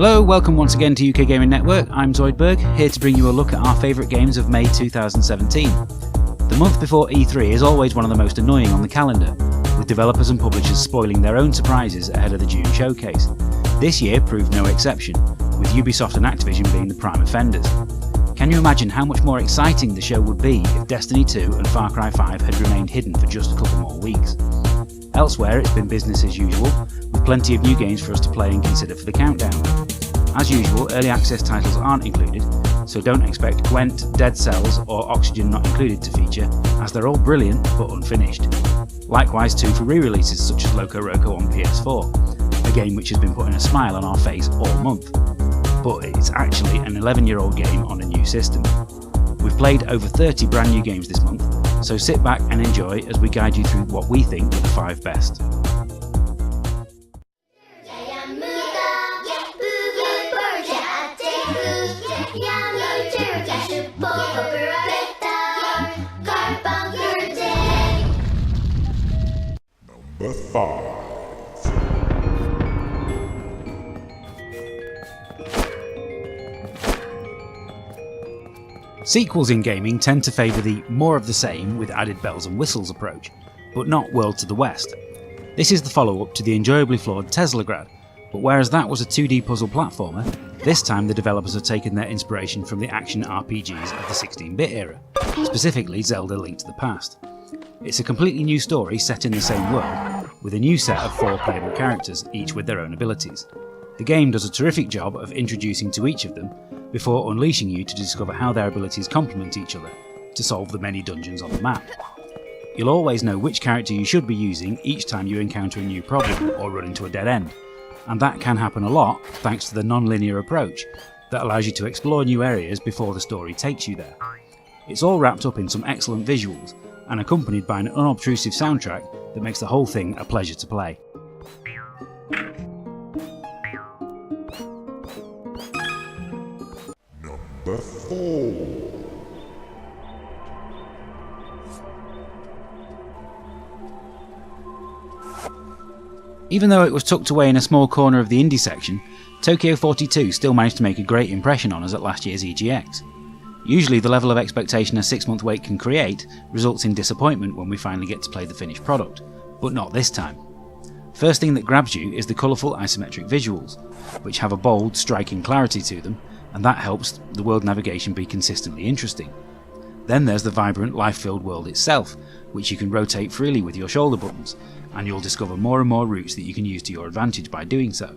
Hello, welcome once again to UK Gaming Network. I'm Zoidberg, here to bring you a look at our favourite games of May 2017. The month before E3 is always one of the most annoying on the calendar, with developers and publishers spoiling their own surprises ahead of the June showcase. This year proved no exception, with Ubisoft and Activision being the prime offenders. Can you imagine how much more exciting the show would be if Destiny 2 and Far Cry 5 had remained hidden for just a couple more weeks? Elsewhere, it's been business as usual, with plenty of new games for us to play and consider for the countdown. As usual, early access titles aren't included, so don't expect Gwent, Dead Cells or Oxygen Not Included to feature, as they're all brilliant but unfinished. Likewise too for re-releases such as Loco on PS4, a game which has been putting a smile on our face all month. But it's actually an 11-year-old game on a new system. We've played over 30 brand new games this month, so sit back and enjoy as we guide you through what we think are the 5 best. Number 5. Sequels in gaming tend to favour the more of the same with added bells and whistles approach, but not World to the West. This is the follow-up to the enjoyably flawed Teslagrad, but whereas that was a 2D puzzle platformer, this time the developers have taken their inspiration from the action RPGs of the 16-bit era, specifically Zelda: Link to the Past. It's a completely new story set in the same world, with a new set of 4 playable characters, each with their own abilities. The game does a terrific job of introducing to each of them, before unleashing you to discover how their abilities complement each other, to solve the many dungeons on the map. You'll always know which character you should be using each time you encounter a new problem or run into a dead end, and that can happen a lot thanks to the non-linear approach that allows you to explore new areas before the story takes you there. It's all wrapped up in some excellent visuals, and accompanied by an unobtrusive soundtrack that makes the whole thing a pleasure to play. Number 4. Even though it was tucked away in a small corner of the indie section, Tokyo 42 still managed to make a great impression on us at last year's EGX. Usually the level of expectation a 6-month wait can create results in disappointment when we finally get to play the finished product, but not this time. First thing that grabs you is the colourful isometric visuals, which have a bold, striking clarity to them, and that helps the world navigation be consistently interesting. Then there's the vibrant, life-filled world itself, which you can rotate freely with your shoulder buttons, and you'll discover more and more routes that you can use to your advantage by doing so.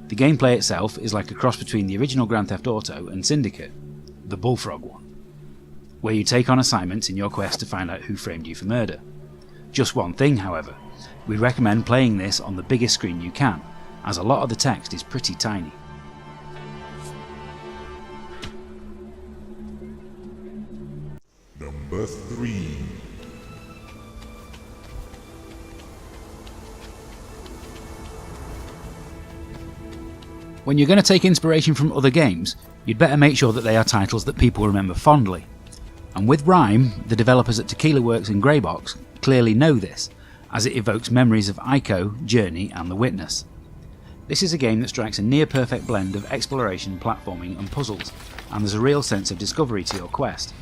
The gameplay itself is like a cross between the original Grand Theft Auto and Syndicate, the Bullfrog one, where you take on assignments in your quest to find out who framed you for murder. Just one thing, however, we recommend playing this on the biggest screen you can, as a lot of the text is pretty tiny. Number 3. When you're going to take inspiration from other games, you'd better make sure that they are titles that people remember fondly. And with Rime, the developers at Tequila Works and Greybox clearly know this, as it evokes memories of Ico, Journey and The Witness. This is a game that strikes a near-perfect blend of exploration, platforming and puzzles, and there's a real sense of discovery to your quest.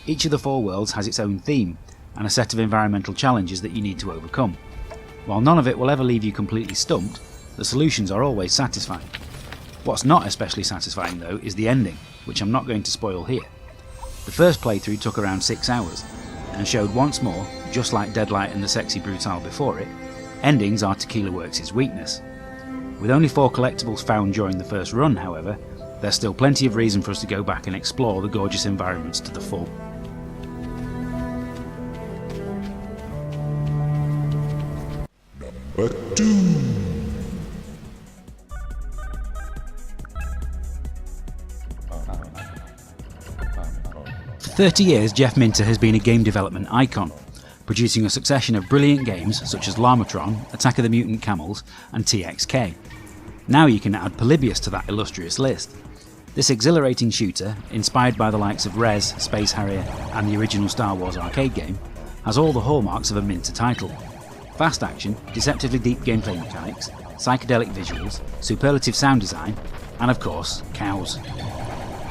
Each of the 4 worlds has its own theme, and a set of environmental challenges that you need to overcome. While none of it will ever leave you completely stumped, the solutions are always satisfying. What's not especially satisfying though is the ending, which I'm not going to spoil here. The first playthrough took around 6 hours, and showed once more, just like Deadlight and the Sexy Brutale before it, endings are Tequila Works' weakness. With only 4 collectibles found during the first run, however, there's still plenty of reason for us to go back and explore the gorgeous environments to the full. Number 2. For 30 years, Jeff Minter has been a game development icon, producing a succession of brilliant games such as Llamatron, Attack of the Mutant Camels and TXK. Now you can add Polybius to that illustrious list. This exhilarating shooter, inspired by the likes of Rez, Space Harrier and the original Star Wars arcade game, has all the hallmarks of a Minter title. Fast action, deceptively deep gameplay mechanics, psychedelic visuals, superlative sound design, and of course, cows.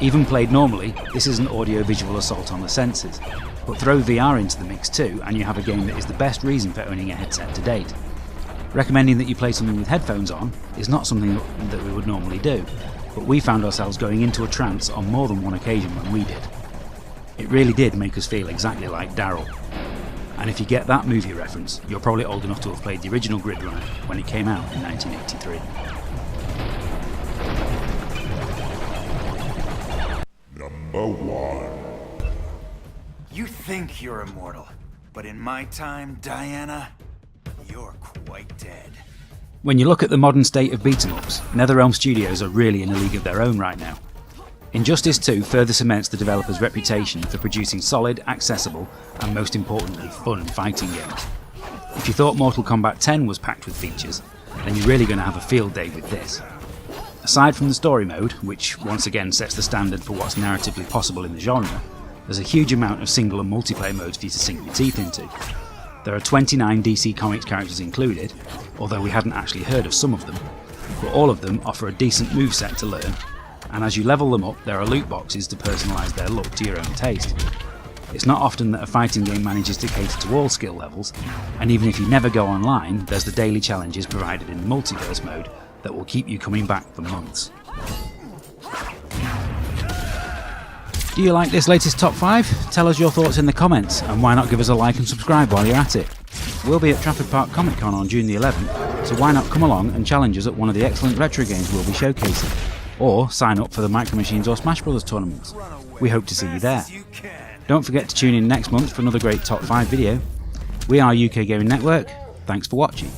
Even played normally, this is an audio-visual assault on the senses, but throw VR into the mix too and you have a game that is the best reason for owning a headset to date. Recommending that you play something with headphones on is not something that we would normally do, but we found ourselves going into a trance on more than one occasion when we did. It really did make us feel exactly like Daryl. And if you get that movie reference, you're probably old enough to have played the original Grid Runner when it came out in 1983. Number 1. You think you're immortal, but in my time, Diana, you're quite dead. When you look at the modern state of beat-em-ups, NetherRealm Studios are really in a league of their own right now. Injustice 2 further cements the developer's reputation for producing solid, accessible, and most importantly, fun fighting games. If you thought Mortal Kombat 10 was packed with features, then you're really going to have a field day with this. Aside from the story mode, which once again sets the standard for what's narratively possible in the genre, there's a huge amount of single and multiplayer modes for you to sink your teeth into. There are 29 DC Comics characters included, although we hadn't actually heard of some of them, but all of them offer a decent moveset to learn, and as you level them up there are loot boxes to personalise their look to your own taste. It's not often that a fighting game manages to cater to all skill levels, and even if you never go online, there's the daily challenges provided in the multiverse mode that will keep you coming back for months. Do you like this latest top 5? Tell us your thoughts in the comments, and why not give us a like and subscribe while you're at it. We'll be at Trafford Park Comic Con on June the 11th, so why not come along and challenge us at one of the excellent retro games we'll be showcasing, or sign up for the Micro Machines or Smash Brothers tournaments. We hope to see you there. Don't forget to tune in next month for another great top 5 video. We are UK Gaming Network, thanks for watching.